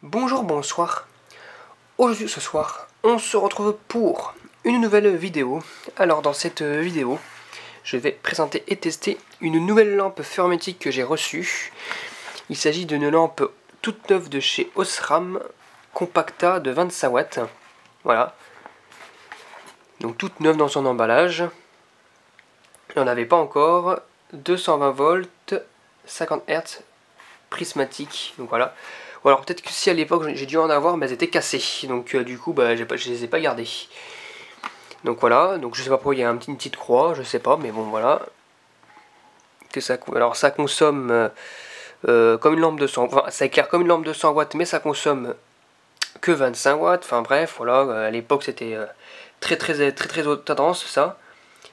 Bonjour, bonsoir. Aujourd'hui, ce soir, on se retrouve pour une nouvelle vidéo. Alors, dans cette vidéo, je vais présenter et tester une nouvelle lampe hermétique que j'ai reçue. Il s'agit d'une lampe toute neuve de chez Osram, Compacta de 25 watts. Voilà. Donc, toute neuve dans son emballage. Il n'y en avait pas encore. 220 volts, 50 Hz, prismatique. Donc voilà. Ou alors peut-être que si à l'époque j'ai dû en avoir, mais elles étaient cassées. Donc du coup, je les ai pas gardées. Donc voilà. Donc je sais pas pourquoi il y a une petite croix, je sais pas, mais bon voilà. Alors ça consomme comme une lampe de 100. Enfin, ça éclaire comme une lampe de 100 watts, mais ça consomme que 25 watts. Enfin bref, voilà. À l'époque c'était très haute tendance ça.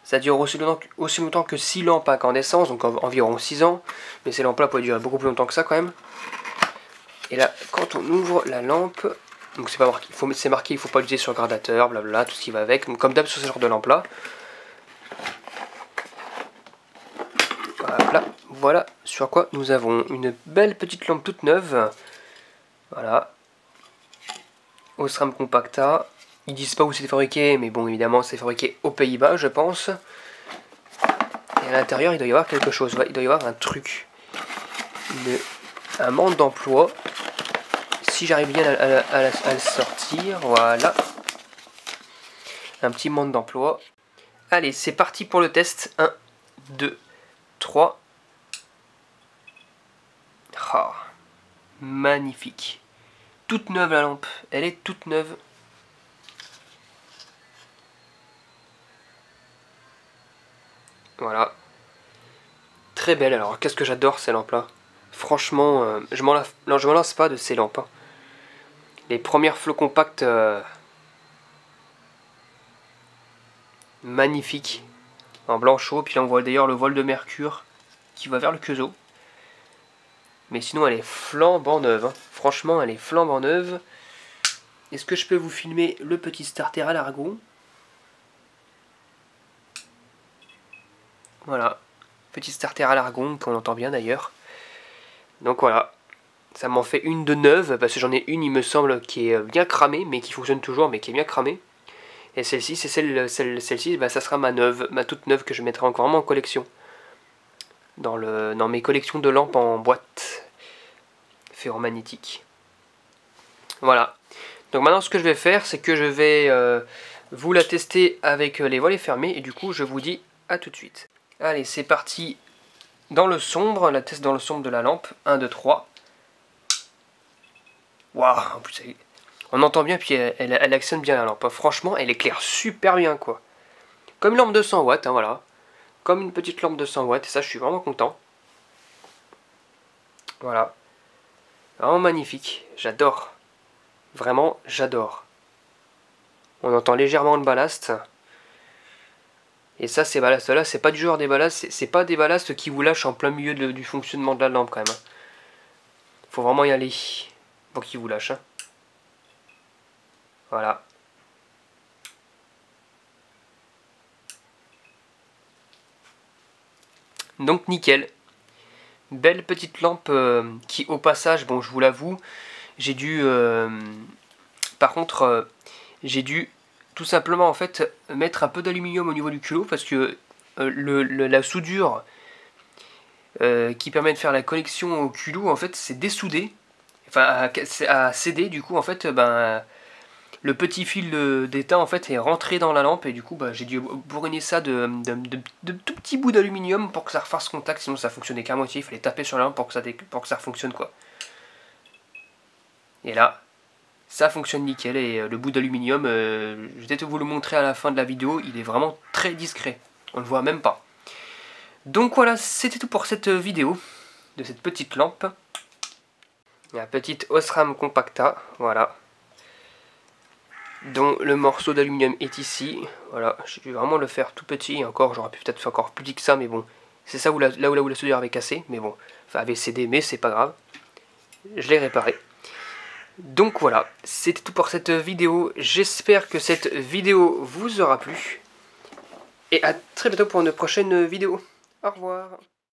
Ça dure aussi longtemps que 6 lampes à incandescence, donc environ 6 ans. Mais ces lampes-là peuvent durer beaucoup plus longtemps que ça quand même. Et là, quand on ouvre la lampe, donc c'est pas marqué, c'est marqué, il faut pas l'utiliser sur le gradateur, blablabla, tout ce qui va avec. Donc comme d'hab sur ce genre de lampe-là. Voilà sur quoi nous avons une belle petite lampe toute neuve. Voilà. Osram Compacta. Ils disent pas où c'est fabriqué, mais bon, évidemment, c'est fabriqué aux Pays-Bas, je pense. Et à l'intérieur, il doit y avoir quelque chose. Ouais, il doit y avoir un truc. Un manque d'emploi. Si j'arrive bien à le sortir, voilà. Un petit manque d'emploi. Allez, c'est parti pour le test. 1, 2, 3. Ah, magnifique. Toute neuve la lampe. Elle est toute neuve. Voilà. Très belle. Alors, qu'est-ce que j'adore ces lampes-là. Franchement, je m'en lasse pas de ces lampes. Hein. Les premières flots compacts, magnifiques. En blanc chaud. Puis là, on voit d'ailleurs le vol de mercure qui va vers le Queusot. Mais sinon, elle est flambant neuve. Hein. Franchement, elle est flambant neuve. Est-ce que je peux vous filmer le petit starter à l'argon? Voilà. Petit starter à l'argon, qu'on entend bien d'ailleurs. Donc voilà. Ça m'en fait une de neuve, parce que j'en ai une, il me semble, qui est bien cramée, mais qui fonctionne toujours, mais qui est bien cramée. Et celle-ci, c'est celle-ci, ça sera ma neuve, ma toute neuve que je mettrai encore vraiment en collection. Dans mes collections de lampes en boîte ferromagnétique. Voilà. Donc maintenant, ce que je vais faire, c'est que je vais vous la tester avec les volets fermés, et du coup, je vous dis à tout de suite. Allez, c'est parti dans le sombre, la test dans le sombre de la lampe. 1, 2, 3. Waouh, en plus, on entend bien, puis elle actionne bien la lampe. Franchement, elle éclaire super bien, quoi. Comme une lampe de 100 watts, hein, voilà. Comme une petite lampe de 100 watts, et ça, je suis vraiment content. Voilà. Vraiment magnifique, j'adore. Vraiment, j'adore. On entend légèrement le ballast. Et ça, ces ballasts-là, c'est pas du genre des ballasts, c'est pas des ballasts qui vous lâchent en plein milieu du fonctionnement de la lampe, quand même. Faut vraiment y aller pour qu'ils vous lâchent. Hein. Voilà. Donc nickel. Belle petite lampe qui au passage, bon je vous l'avoue, j'ai dû... par contre, j'ai dû tout simplement en fait mettre un peu d'aluminium au niveau du culot parce que la soudure qui permet de faire la connexion au culot en fait c'est dessoudé. Enfin à céder du coup en fait le petit fil d'étain en fait est rentré dans la lampe et du coup j'ai dû bourriner ça de tout petits bouts d'aluminium pour que ça refasse contact, sinon ça fonctionnait qu'à moitié, il fallait taper sur la lampe pour que ça fonctionne quoi. Et là, ça fonctionne nickel et le bout d'aluminium, je vais peut-être vous le montrer à la fin de la vidéo, il est vraiment très discret, on le voit même pas. Donc voilà, c'était tout pour cette vidéo de cette petite lampe. La petite Osram Compacta, voilà. Dont le morceau d'aluminium est ici. Voilà, je vais vraiment le faire tout petit. Et encore, j'aurais pu peut-être faire encore plus petit que ça, mais bon. C'est ça où la soudure avait cassé, mais bon. Enfin, avait cédé, mais c'est pas grave. Je l'ai réparé. Donc voilà, c'était tout pour cette vidéo. J'espère que cette vidéo vous aura plu. Et à très bientôt pour une prochaine vidéo. Au revoir.